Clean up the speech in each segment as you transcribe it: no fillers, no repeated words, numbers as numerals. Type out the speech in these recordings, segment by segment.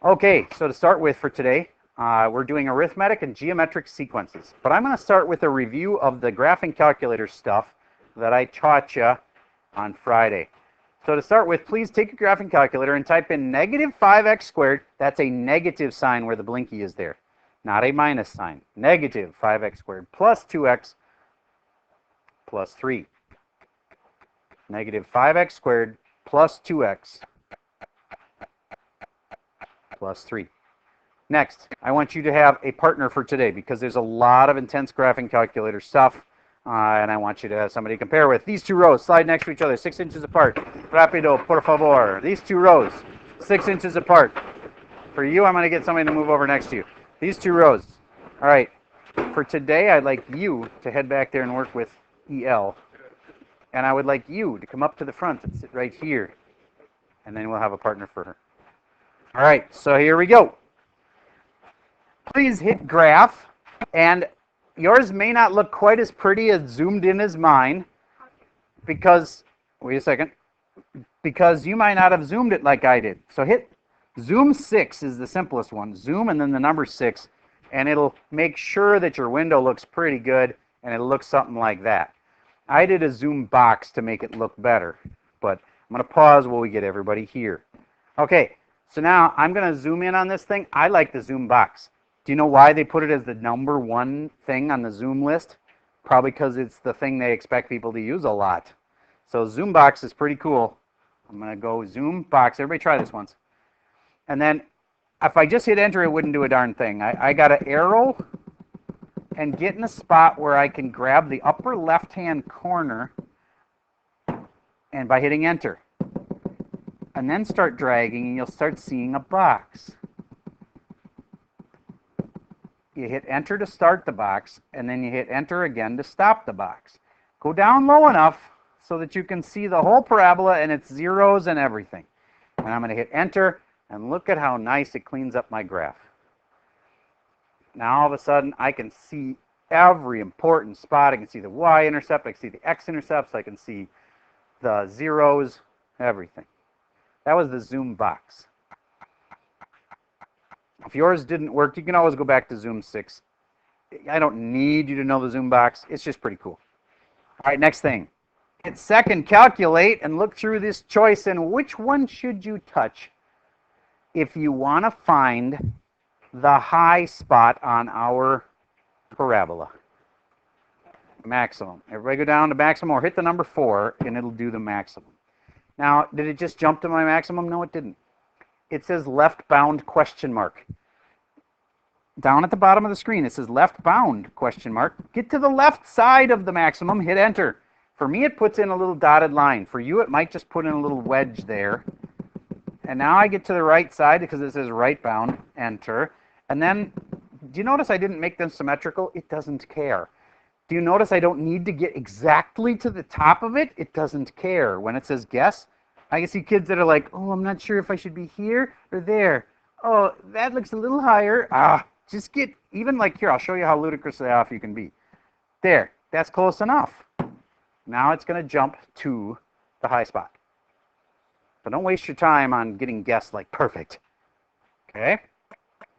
Okay, so to start with for today, we're doing arithmetic and geometric sequences. But I'm going to start with a review of the graphing calculator stuff that I taught you on Friday. So to start with, please take your graphing calculator and type in negative 5x squared. That's a negative sign where the blinky is there, not a minus sign. Negative 5x squared plus 2x plus 3. Negative 5x squared plus 2x plus 3. Next, I want you to have a partner for today because there's a lot of intense graphing calculator stuff, and I want you to have somebody to compare with. These two rows slide next to each other, 6 inches apart. Rapido, por favor. These two rows, 6 inches apart. For you, I'm going to get somebody to move over next to you. These two rows. All right. For today, I'd like you to head back there and work with EL, and I would like you to come up to the front and sit right here, and then we'll have a partner for her. All right, so here we go. Please hit graph, and yours may not look quite as pretty as zoomed in as mine because, wait a second, because you might not have zoomed it like I did. So hit zoom 6 is the simplest one. Zoom and then the number 6, and it'll make sure that your window looks pretty good, and it'll look something like that. I did a zoom box to make it look better, but I'm going to pause while we get everybody here. Okay, so now I'm going to zoom in on this thing. I like the zoom box. Do you know why they put it as the number 1 thing on the zoom list? Probably because it's the thing they expect people to use a lot. So zoom box is pretty cool. I'm going to go zoom box. Everybody try this once. And then if I just hit enter, it wouldn't do a darn thing. I got an arrow and get in a spot where I can grab the upper left-hand corner and by hitting enter. And then start dragging, and you'll start seeing a box. You hit enter to start the box, and then you hit enter again to stop the box. Go down low enough so that you can see the whole parabola and its zeros and everything. And I'm going to hit enter, and look at how nice it cleans up my graph. Now all of a sudden I can see every important spot. I can see the y-intercept, I can see the x-intercepts, I can see the zeros, everything. That was the zoom box. If yours didn't work, you can always go back to zoom 6. I don't need you to know the zoom box. It's just pretty cool. All right, next thing. Hit second, calculate, and look through this choice and which one should you touch if you want to find the high spot on our parabola. Maximum. Everybody go down to maximum or hit the number 4 and it'll do the maximum. Now, did it just jump to my maximum? No, it didn't. It says left bound question mark. Down at the bottom of the screen, it says left bound question mark. Get to the left side of the maximum, hit enter. For me, it puts in a little dotted line. For you, it might just put in a little wedge there. And now I get to the right side because it says right bound, enter. And then, do you notice I didn't make them symmetrical? It doesn't care. Do you notice I don't need to get exactly to the top of it? It doesn't care. When it says guess, I can see kids that are like, oh, I'm not sure if I should be here or there. Oh, that looks a little higher. Just get, even like here, I'll show you how ludicrously off you can be. There, that's close enough. Now it's going to jump to the high spot. But don't waste your time on getting guessed like perfect. Okay?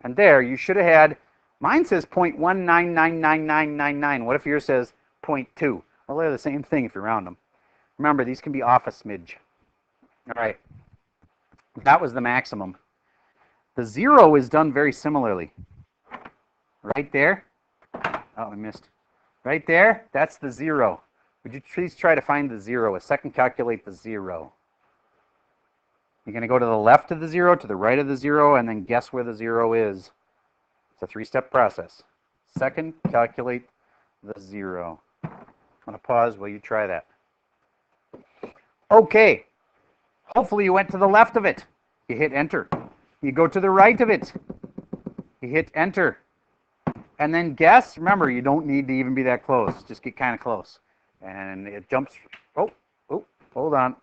And there, you should have had, mine says 0.1999999. What if yours says 0.2? Well, they're the same thing if you round them. Remember, these can be off a smidge. All right. That was the maximum. The 0 is done very similarly. Right there. Oh, I missed. Right there, that's the 0. Would you please try to find the 0? A second, calculate the 0. You're going to go to the left of the 0, to the right of the 0, and then guess where the 0 is. It's a 3-step process. Second, calculate the 0. I'm going to pause while you try that. Okay. Hopefully you went to the left of it. You hit enter. You go to the right of it. You hit enter. And then guess. Remember, you don't need to even be that close. Just get kind of close. And it jumps. Oh, hold on.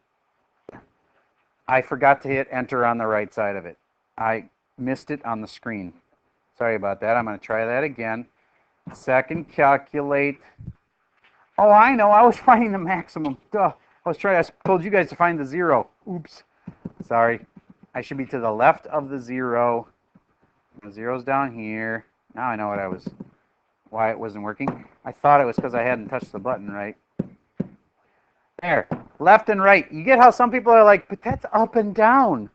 I forgot to hit enter on the right side of it. I missed it on the screen. Sorry about that. I'm going to try that again. Second, calculate. Oh, I know. I was finding the maximum. Duh. I told you guys to find the 0. Oops. Sorry. I should be to the left of the 0. The 0's down here. Now I know why it wasn't working. I thought it was because I hadn't touched the button right. There, left and right. You get how some people are like, but that's up and down.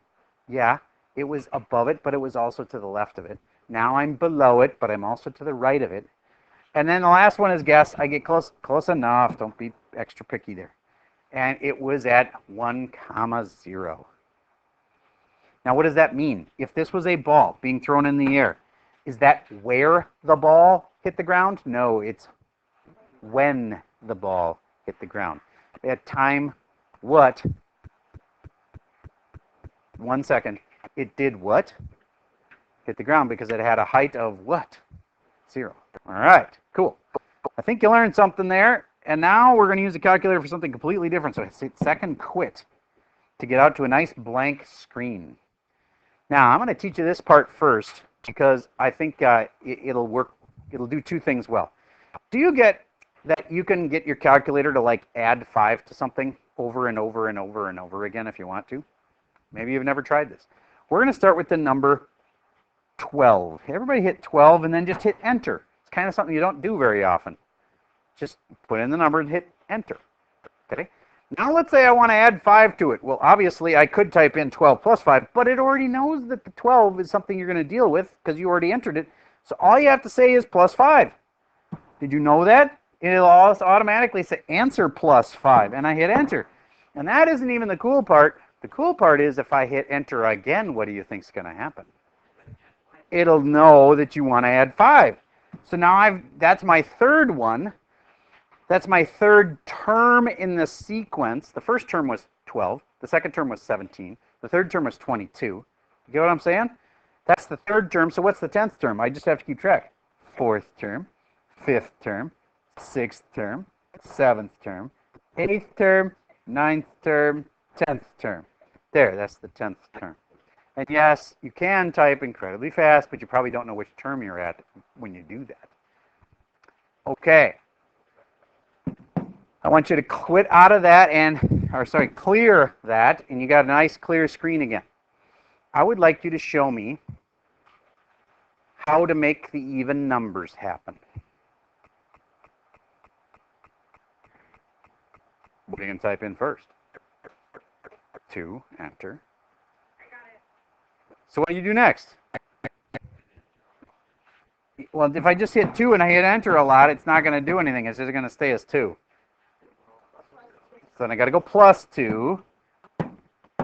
Yeah, it was above it, but it was also to the left of it. Now I'm below it, but I'm also to the right of it. And then the last one is guess. I get close enough. Don't be extra picky there. And it was at 1, 0. Now, what does that mean? If this was a ball being thrown in the air, is that where the ball hit the ground? No, it's when the ball hit the ground. At time what? 1 second. It did what? Hit the ground because it had a height of what? 0. All right, cool. I think you learned something there. And now we're going to use the calculator for something completely different. So hit second quit to get out to a nice blank screen. Now, I'm going to teach you this part first because I think it'll work. It'll do 2 things well. Do you get that you can get your calculator to like add 5 to something over and over and over and over again if you want to? Maybe you've never tried this. We're going to start with the number 12. Everybody hit 12 and then just hit enter. It's kind of something you don't do very often. Just put in the number and hit enter. Okay. Now let's say I want to add 5 to it. Well, obviously I could type in 12 plus 5, but it already knows that the 12 is something you're going to deal with because you already entered it. So all you have to say is plus 5. Did you know that? It'll also automatically say answer plus 5, and I hit enter. And that isn't even the cool part. The cool part is if I hit enter again, what do you think is going to happen? It'll know that you want to add 5. So now that's my third one. That's my third term in the sequence. The first term was 12. The second term was 17. The third term was 22. You get what I'm saying? That's the third term. So what's the 10th term? I just have to keep track. 4th term, 5th term, 6th term, 7th term, 8th term, 9th term, 10th term. There, that's the 10th term. And yes, you can type incredibly fast, but you probably don't know which term you're at when you do that. Okay. I want you to quit out of that clear that, and you got a nice clear screen again. I would like you to show me how to make the even numbers happen. What are you going to type in first? 2, enter. So what do you do next? Well, if I just hit 2 and I hit enter a lot, it's not going to do anything. It's just going to stay as 2. So then I got to go plus 2,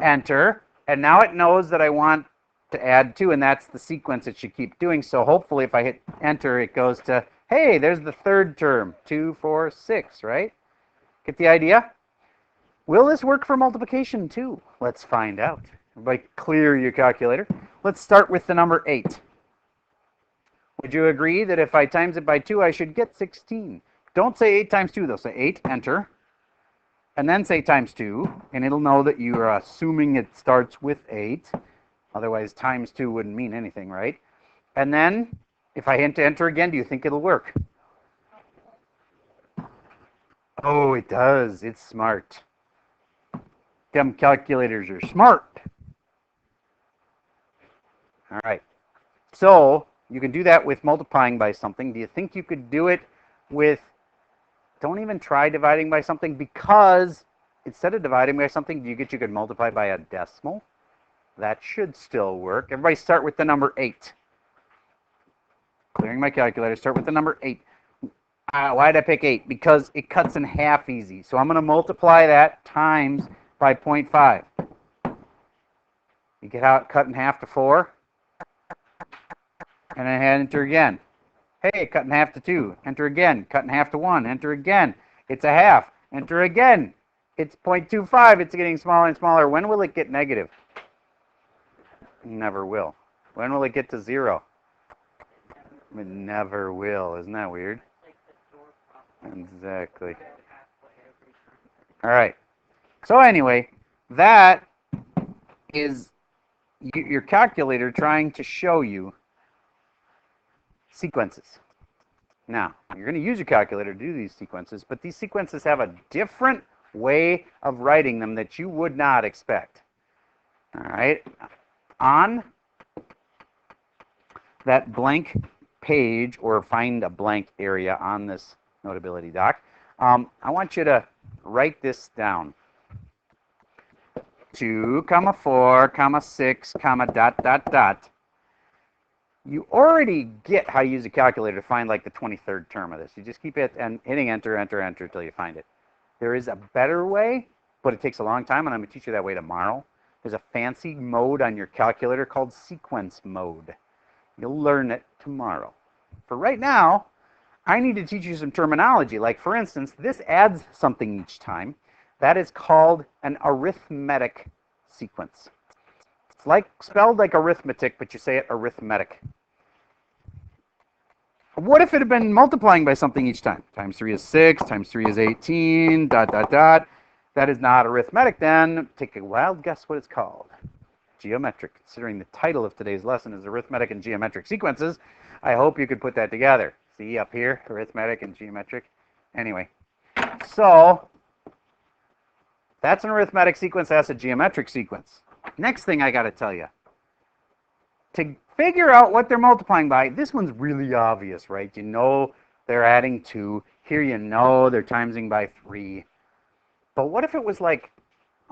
enter, and now it knows that I want to add 2, and that's the sequence it should keep doing. So hopefully if I hit enter, it goes to, hey, there's the third term, 2, 4, 6, right? Get the idea? Will this work for multiplication too? Let's find out. Everybody clear your calculator. Let's start with the number 8. Would you agree that if I times it by 2, I should get 16? Don't say 8 times 2, though. Say 8, enter. And then say times 2, and it'll know that you are assuming it starts with 8. Otherwise, times 2 wouldn't mean anything, right? And then, if I hit enter again, do you think it'll work? Oh, it does. It's smart. Them calculators are smart. All right. So, you can do that with multiplying by something. Do you think you could do it with... Don't even try dividing by something, because instead of dividing by something, you could multiply by a decimal. That should still work. Everybody start with the number 8. Clearing my calculator, start with the number 8. Why did I pick 8? Because it cuts in half easy. So I'm going to multiply that times by 0.5. You get how it cut in half to 4? And then enter again. Hey, cut in half to 2. Enter again. Cut in half to 1. Enter again. It's a half. Enter again. It's 0.25. It's getting smaller and smaller. When will it get negative? Never will. When will it get to 0? It never will. Isn't that weird? Exactly. All right. So anyway, that is your calculator trying to show you sequences. Now, you're going to use your calculator to do these sequences, but these sequences have a different way of writing them that you would not expect. All right? on that blank page, or find a blank area on this Notability doc, I want you to write this down. 2, 4, 6, dot, dot, dot. You already get how to use a calculator to find like the 23rd term of this. You just keep it and hitting enter, enter, enter until you find it. There is a better way, but it takes a long time, and I'm going to teach you that way tomorrow. There's a fancy mode on your calculator called sequence mode. You'll learn it tomorrow. For right now, I need to teach you some terminology. Like, for instance, this adds something each time. That is called an arithmetic sequence. It's like spelled like arithmetic, but you say it arithmetic. What if it had been multiplying by something each time? Times 3 is 6, times 3 is 18, dot, dot, dot. That is not arithmetic then. Take a wild guess what it's called. Geometric. Considering the title of today's lesson is arithmetic and geometric sequences, I hope you could put that together. See up here, arithmetic and geometric. Anyway, so that's an arithmetic sequence, that's a geometric sequence. Next thing I got to tell you, to figure out what they're multiplying by, this one's really obvious, right? You know they're adding 2. Here you know they're timesing by 3. But what if it was like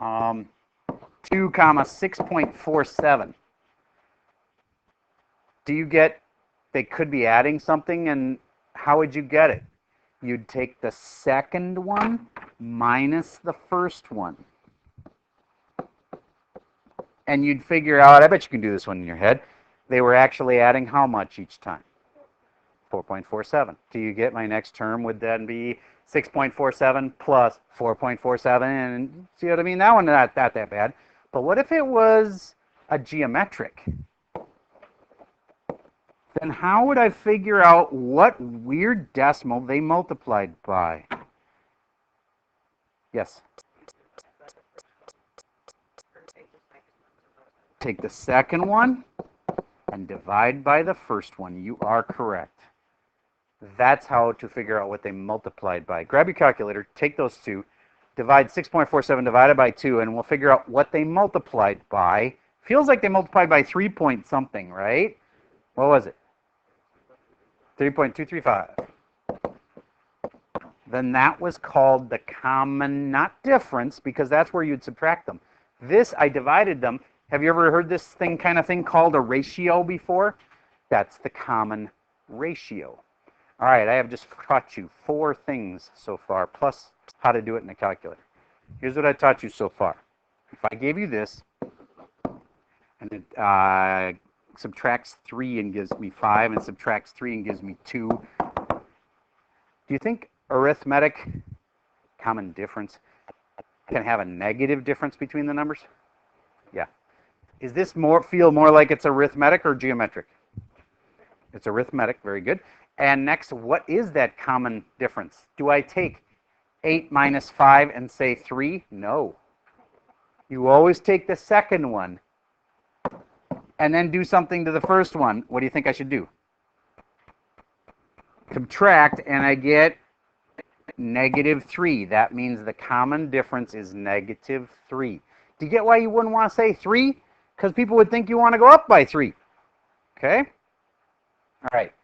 2, 6.47? Do you get they could be adding something, and how would you get it? You'd take the second one minus the first one. And you'd figure out, I bet you can do this one in your head, they were actually adding how much each time? 4.47. Do you get my next term would then be 6.47 plus 4.47? And see what I mean? That one not that bad. But what if it was a geometric? Then how would I figure out what weird decimal they multiplied by? Yes? Take the second one and divide by the first one. You are correct. That's how to figure out what they multiplied by. Grab your calculator, take those two, divide 6.47 divided by 2, and we'll figure out what they multiplied by. Feels like they multiplied by 3 point something, right? What was it? 3.235. Then that was called the common, not difference, because that's where you'd subtract them. This, I divided them. Have you ever heard this kind of thing called a ratio before? That's the common ratio. All right, I have just taught you 4 things so far, plus how to do it in a calculator. Here's what I taught you so far. If I gave you this, and it subtracts 3 and gives me 5, and subtracts 3 and gives me 2, do you think arithmetic common difference can have a negative difference between the numbers? Yeah. Is this feel more like it's arithmetic or geometric? It's arithmetic, very good. And next, what is that common difference? Do I take 8 minus 5 and say 3? No. You always take the second one and then do something to the first one. What do you think I should do? Subtract, and I get -3. That means the common difference is -3. Do you get why you wouldn't want to say 3? Because people would think you want to go up by 3. Okay? All right.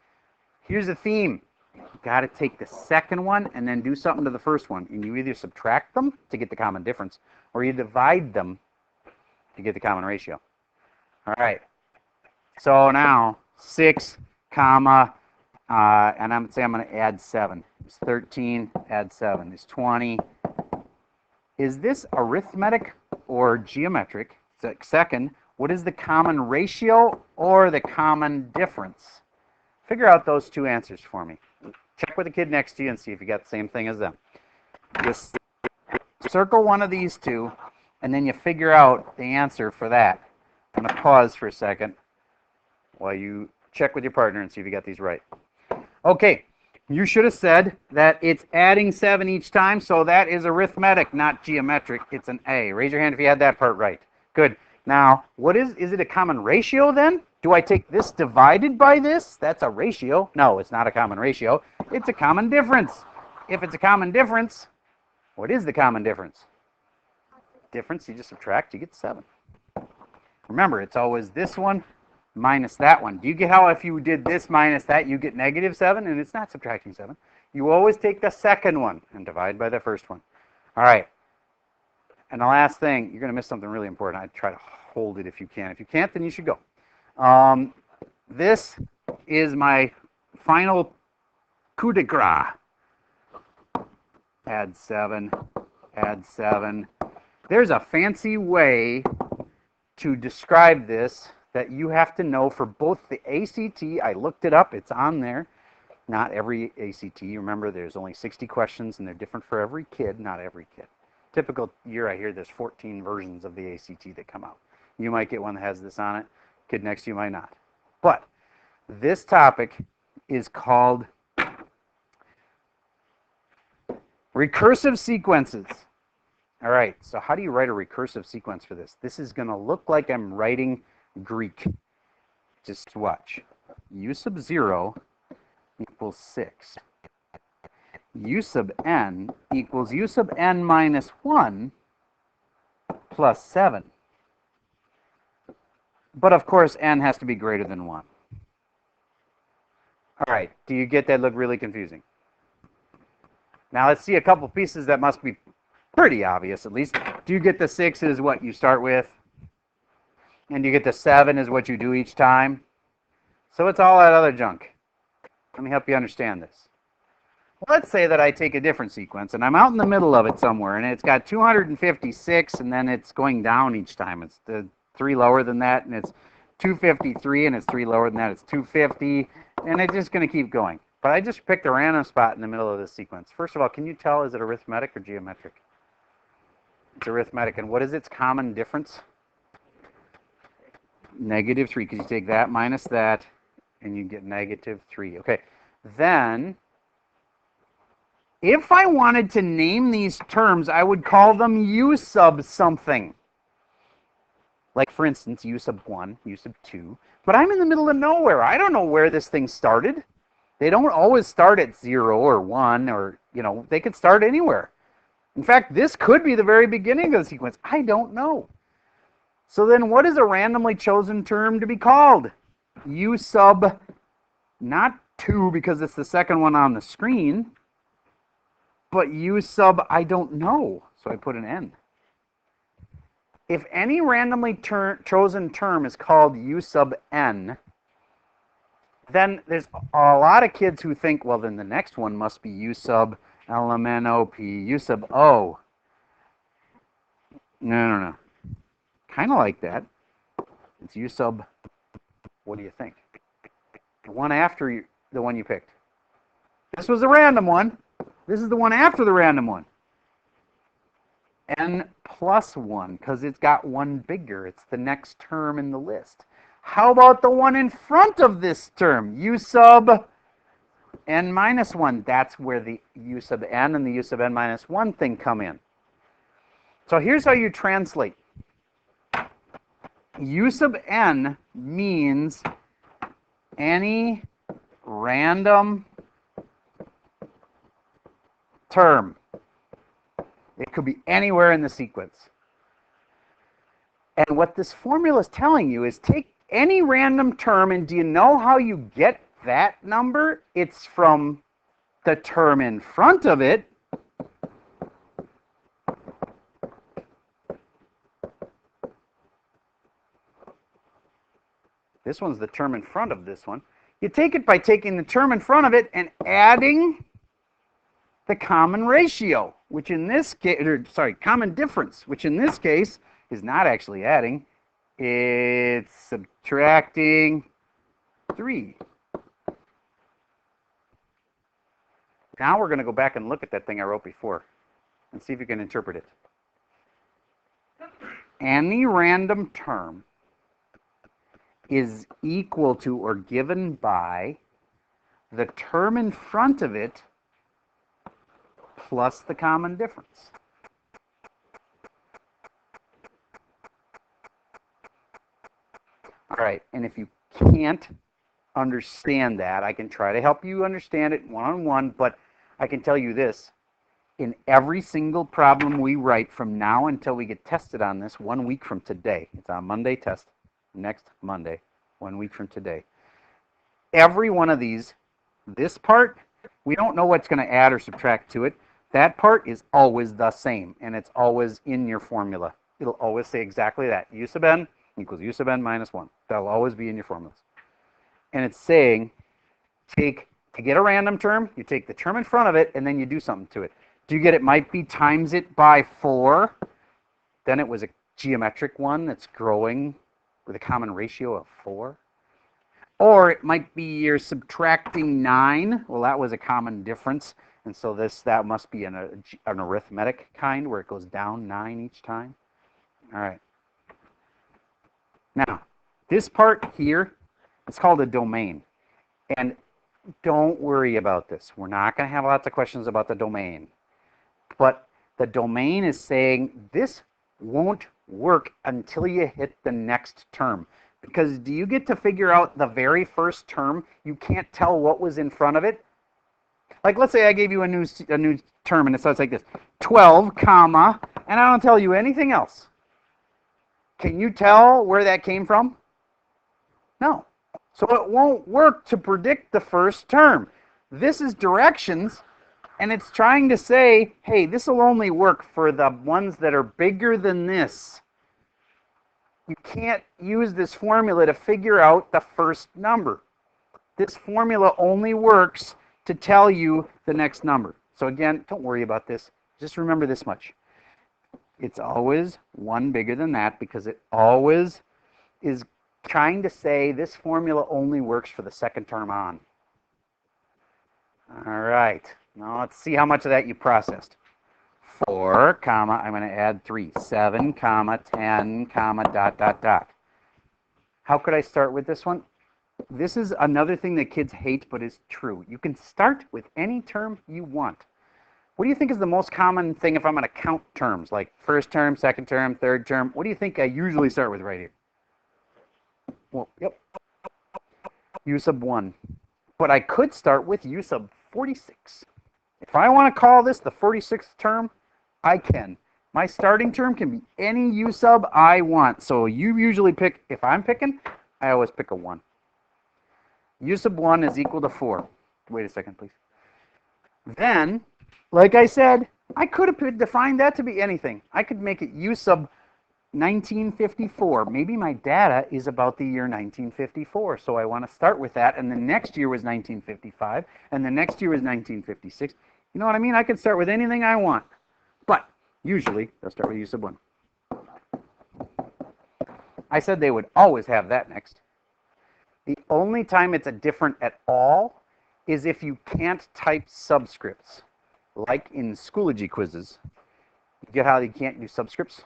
Here's the theme. You've got to take the second one and then do something to the first one. And you either subtract them to get the common difference, or you divide them to get the common ratio. All right. So now 6, comma, and I'm going to add 7. It's 13, add 7 is 20. Is this arithmetic or geometric? Second, what is the common ratio or the common difference? Figure out those 2 answers for me. Check with the kid next to you and see if you got the same thing as them. Just circle one of these 2, and then you figure out the answer for that. I'm going to pause for a second while you check with your partner and see if you got these right. Okay, you should have said that it's adding 7 each time, so that is arithmetic, not geometric. It's an A. Raise your hand if you had that part right. Good. Now, what is it a common ratio then? Do I take this divided by this? That's a ratio. No, it's not a common ratio. It's a common difference. If it's a common difference, what is the common difference? Difference, you just subtract, you get 7. Remember, it's always this one minus that one. Do you get how if you did this minus that, you get negative 7? And it's not subtracting 7. You always take the second one and divide by the first one. All right. And the last thing, you're going to miss something really important. I try to hold it if you can. If you can't, then you should go. This is my final coup de grace. Add 7, add 7. There's a fancy way to describe this that you have to know for both the ACT. I looked it up. It's on there. Not every ACT. Remember, there's only 60 questions, and they're different for every kid. Not every kid. Typical year, I hear there's 14 versions of the ACT that come out. You might get one that has this on it. Kid next to you might not. But this topic is called recursive sequences. All right, so how do you write a recursive sequence for this? This is going to look like I'm writing Greek. Just watch. U sub 0 equals 6. U sub n equals U sub n minus 1 plus 7. But of course, n has to be greater than 1. All right, do you get that look really confusing? Now let's see a couple pieces that must be pretty obvious, at least. Do you get the 6 is what you start with? And do you get the 7 is what you do each time? So it's all that other junk. Let me help you understand this. Let's say that I take a different sequence, and I'm out in the middle of it somewhere, and it's got 256, and then it's going down each time. It's the 3 lower than that, and it's 253, and it's 3 lower than that. It's 250, and it's just going to keep going. But I just picked a random spot in the middle of this sequence. First of all, can you tell, is it arithmetic or geometric? It's arithmetic. And what is its common difference? Negative 3, because you take that minus that, and you get negative 3. Okay, then if I wanted to name these terms, I would call them U sub something. Like, for instance, U sub 1, U sub 2. But I'm in the middle of nowhere. I don't know where this thing started. They don't always start at 0 or 1 or, you know, they could start anywhere. In fact, this could be the very beginning of the sequence. I don't know. So then what is a randomly chosen term to be called? U sub, not 2 because it's the second one on the screen, but U sub I don't know, so I put an N. If any randomly chosen term is called U sub n, then there's a lot of kids who think, well, then the next one must be U sub LMNOP, U sub O. No. Kind of like that. It's U sub, what do you think? The one after the one you picked. This was a random one. This is the one after the random one. N plus 1, because it's got one bigger. It's the next term in the list. How about the one in front of this term? U sub n minus 1. That's where the U sub n and the U sub n minus 1 thing come in. So here's how you translate. U sub n means any random term. It could be anywhere in the sequence. And what this formula is telling you is take any random term, and do you know how you get that number? It's from the term in front of it. This one's the term in front of this one. You take it by taking the term in front of it and adding the common ratio, which in this case, common difference, which in this case is not actually adding, it's subtracting 3. Now we're going to go back and look at that thing I wrote before and see if you can interpret it. Any random term is equal to or given by the term in front of it plus the common difference. All right, and if you can't understand that, I can try to help you understand it one-on-one, but I can tell you this. In every single problem we write from now until we get tested on this 1 week from today, it's on Monday test, next Monday, 1 week from today. Every one of these, this part, we don't know what's going to add or subtract to it. That part is always the same, and it's always in your formula. It'll always say exactly that. U sub n equals U sub n minus 1. That'll always be in your formulas. And it's saying, to get a random term, you take the term in front of it, and then you do something to it. Do you get it might be times it by 4? Then it was a geometric one that's growing with a common ratio of 4. Or it might be you're subtracting 9. Well, that was a common difference. And so that must be an arithmetic kind where it goes down 9 each time. All right. Now, this part here, it's called a domain. And don't worry about this. We're not going to have lots of questions about the domain. But the domain is saying this won't work until you hit the next term. Because do you get to figure out the very first term? You can't tell what was in front of it. Like, let's say I gave you a new term, and it starts like this. 12, comma, and I don't tell you anything else. Can you tell where that came from? No. So it won't work to predict the first term. This is directions, and it's trying to say, hey, this will only work for the ones that are bigger than this. You can't use this formula to figure out the first number. This formula only works to tell you the next number. So again, don't worry about this. Just remember this much. It's always one bigger than that because it always is trying to say this formula only works for the second term on. All right. Now let's see how much of that you processed. 4, comma, I'm going to add 3. 7, comma, 10, comma, dot, dot, dot. How could I start with this one? This is another thing that kids hate, but is true. You can start with any term you want. What do you think is the most common thing if I'm going to count terms, like first term, second term, third term? What do you think I usually start with right here? Well, yep. U sub 1. But I could start with U sub 46. If I want to call this the 46th term, I can. My starting term can be any U sub I want. So you usually pick, if I'm picking, I always pick a 1. U sub 1 is equal to 4. Wait a second, please. Then, like I said, I could have defined that to be anything. I could make it U sub 1954. Maybe my data is about the year 1954, so I want to start with that, and the next year was 1955, and the next year was 1956. You know what I mean? I could start with anything I want, but usually they'll start with U sub 1. I said they would always have that next. The only time it's a different at all is if you can't type subscripts, like in Schoology quizzes. You get how you can't do subscripts?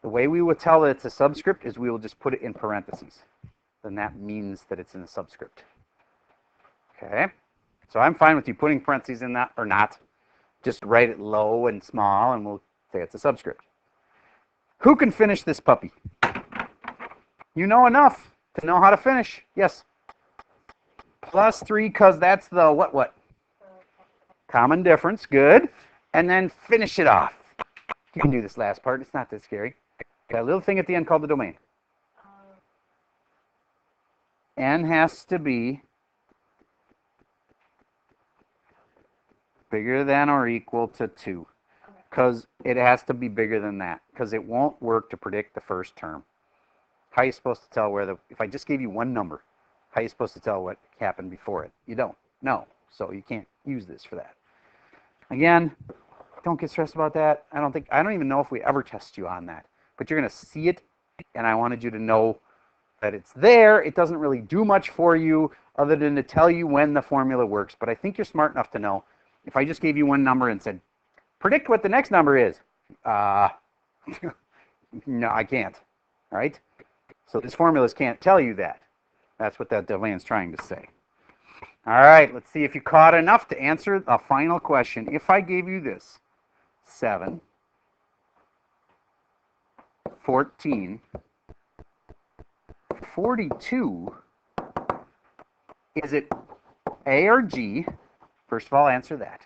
The way we will tell that it's a subscript is we will just put it in parentheses. Then that means that it's in a subscript. Okay? So I'm fine with you putting parentheses in that or not. Just write it low and small and we'll say it's a subscript. Who can finish this puppy? You know enough to know how to finish. Yes. Plus 3 because that's the what? Common difference. Good. And then finish it off. You can do this last part. It's not that scary. Got a little thing at the end called the domain. N has to be bigger than or equal to 2. Because it has to be bigger than that. Because it won't work to predict the first term. How are you supposed to tell if I just gave you one number, how are you supposed to tell what happened before it? You don't know. So you can't use this for that. Again, don't get stressed about that. I don't even know if we ever test you on that. But you're going to see it, and I wanted you to know that it's there. It doesn't really do much for you other than to tell you when the formula works. But I think you're smart enough to know if I just gave you one number and said, predict what the next number is. No, I can't. All right? So these formulas can't tell you that. That's what that domain's trying to say. All right, let's see if you caught enough to answer a final question. If I gave you this, 7, 14, 42, is it A or G? First of all, answer that.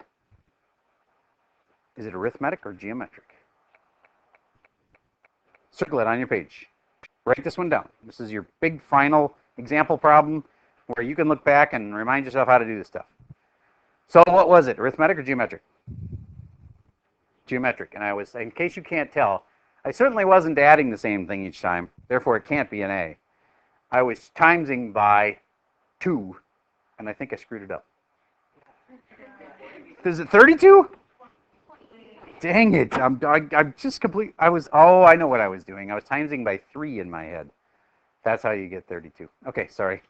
Is it arithmetic or geometric? Circle it on your page. Write this one down. This is your big final example problem where you can look back and remind yourself how to do this stuff. So what was it, arithmetic or geometric? Geometric. And I was, in case you can't tell, I certainly wasn't adding the same thing each time. Therefore, it can't be an A. I was timesing by 2, and I think I screwed it up. Is it 32? Dang it. I'm just complete. I know what I was doing. I was timesing by 3 in my head. That's how you get 32. Okay, sorry.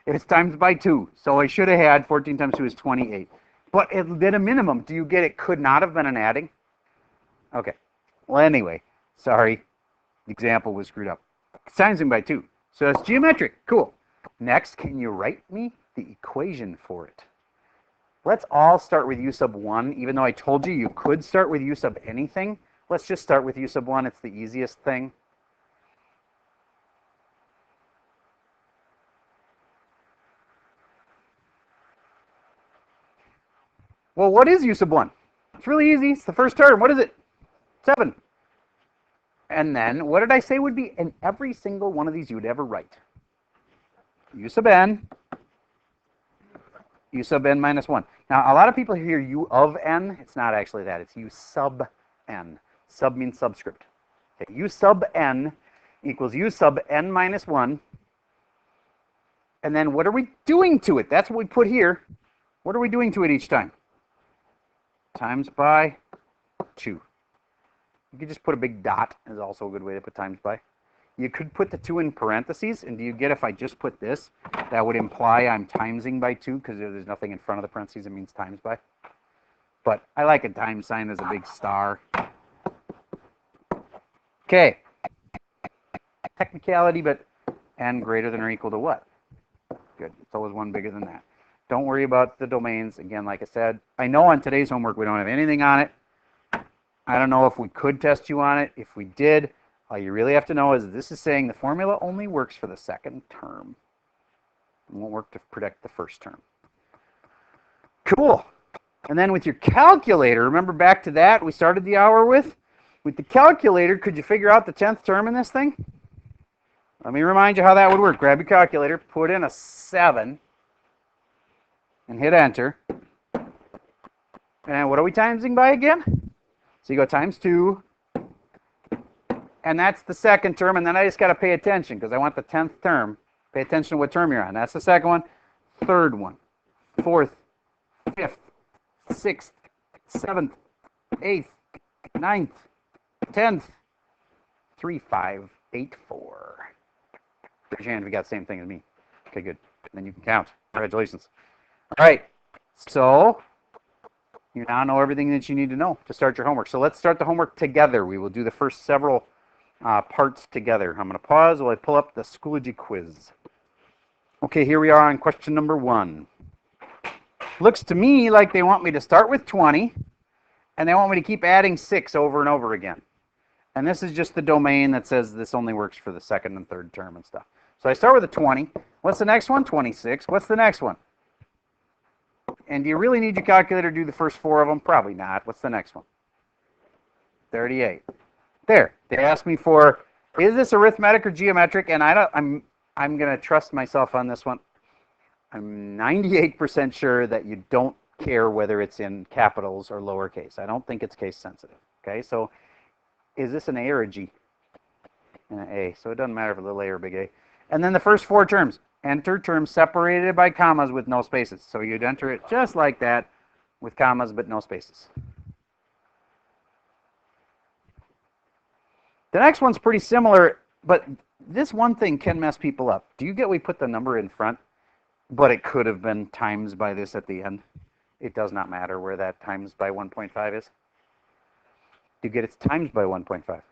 It's times by 2. So I should have had 14 times 2 is 28. But at a minimum, do you get it could not have been an adding? Okay. Well, anyway, sorry. The example was screwed up. It's timesing by 2. So that's geometric. Cool. Next, can you write me the equation for it? Let's all start with u sub 1, even though I told you you could start with u sub anything. Let's just start with u sub 1. It's the easiest thing. Well, what is u sub 1? It's really easy. It's the first term. What is it? 7. And then, what did I say would be in every single one of these you would ever write? U sub n, u sub n minus 1. Now, a lot of people hear u of n. It's not actually that. It's u sub n. Sub means subscript. Okay, u sub n equals u sub n minus 1. And then what are we doing to it? That's what we put here. What are we doing to it each time? Times by 2. You could just put a big dot, is also a good way to put times by. You could put the 2 in parentheses, and do you get if I just put this, that would imply I'm timesing by 2, because there's nothing in front of the parentheses, it means times by. But I like a times sign as a big star. Okay. Technicality, but n greater than or equal to what? Good. It's always one bigger than that. Don't worry about the domains. Again, like I said, I know on today's homework we don't have anything on it. I don't know if we could test you on it. If we did, all you really have to know is this is saying the formula only works for the second term. It won't work to predict the first term. Cool. And then with your calculator, remember back to that we started the hour with? With the calculator, could you figure out the 10th term in this thing? Let me remind you how that would work. Grab your calculator, put in a 7, and hit enter. And what are we timesing by again? So you go times 2, and that's the second term, and then I just got to pay attention because I want the 10th term. Pay attention to what term you're on. That's the second one, third one, 4th, 5th, 6th, 7th, 8th, 9th, 10th, 3, 5, 8, 4. Raise your hand if you got the same thing as me. Okay, good. Then you can count. Congratulations. All right, so you now know everything that you need to know to start your homework. So let's start the homework together. We will do the first several parts together. I'm going to pause while I pull up the Schoology quiz. Okay, here we are on question number 1. Looks to me like they want me to start with 20, and they want me to keep adding 6 over and over again. And this is just the domain that says this only works for the second and third term and stuff. So I start with a 20. What's the next one? 26. What's the next one? And do you really need your calculator to do the first 4 of them? Probably not. What's the next one? 38. There. They asked me for, is this arithmetic or geometric? And I'm going to trust myself on this one. I'm 98% sure that you don't care whether it's in capitals or lowercase. I don't think it's case sensitive. Okay, so is this an A or a G? An A. So it doesn't matter if it's a little A or big A. And then the first 4 terms. Enter terms separated by commas with no spaces. So you'd enter it just like that with commas but no spaces. The next one's pretty similar, but this one thing can mess people up. Do you get we put the number in front, but it could have been times by this at the end? It does not matter where that times by 1.5 is. Do you get it's times by 1.5?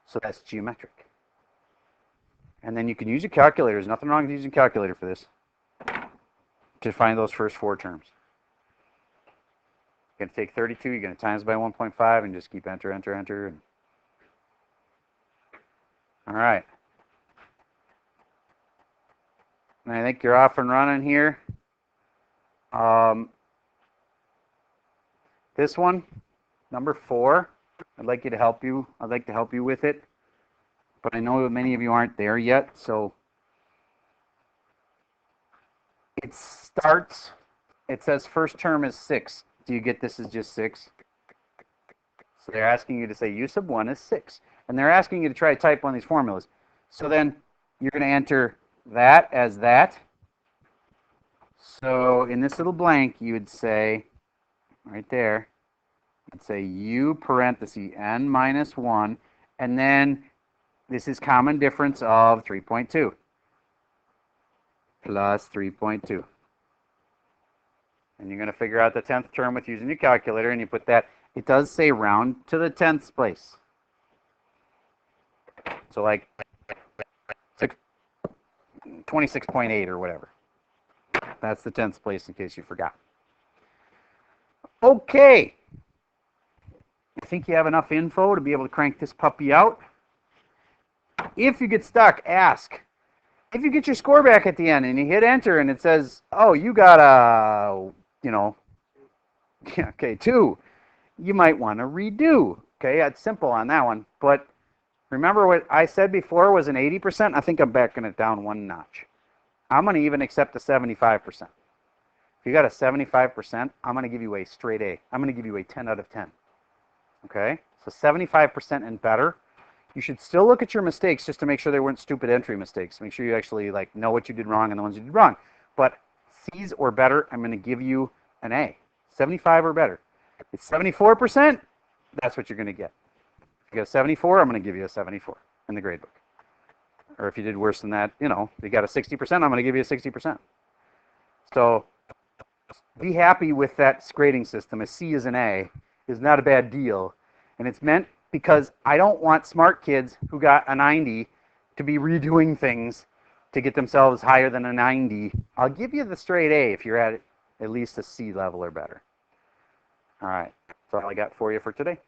So that's geometric. And then you can use your calculator. There's nothing wrong with using a calculator for this to find those first 4 terms. You're going to take 32, you're going to times by 1.5, and just keep enter, enter, enter. All right. And I think you're off and running here. This one, number 4, I'd like to help you with it. but I know many of you aren't there yet, so it starts, it says first term is 6. Do you get this as just 6? So they're asking you to say u sub 1 is 6. And they're asking you to try to type one of these formulas. So then you're going to enter that as that. So in this little blank, you would say, right there, you'd say u parenthesis n minus 1. And then this is common difference of 3.2 plus 3.2. And you're going to figure out the 10th term with using your calculator, and you put that. It does say round to the 10th place. So like 26.8 or whatever. That's the 10th place in case you forgot. Okay. I think you have enough info to be able to crank this puppy out. If you get stuck, ask. If you get your score back at the end and you hit enter and it says, oh, you got a, okay, 2, you might want to redo. Okay, that's simple on that one. But remember what I said before was an 80%? I think I'm backing it down one notch. I'm going to even accept a 75%. If you got a 75%, I'm going to give you a straight A. I'm going to give you a 10 out of 10. Okay, so 75% and better. You should still look at your mistakes just to make sure they weren't stupid entry mistakes. Make sure you actually know what you did wrong and the ones you did wrong. But C's or better, I'm going to give you an A. 75 or better. If it's 74%, that's what you're going to get. If you got a 74, I'm going to give you a 74 in the gradebook. Or if you did worse than that, you got a 60%, I'm going to give you a 60%. So be happy with that grading system. A C is an A is not a bad deal. And it's meant because I don't want smart kids who got a 90 to be redoing things to get themselves higher than a 90. I'll give you the straight A if you're at least a C level or better. All right, that's all I got for you for today.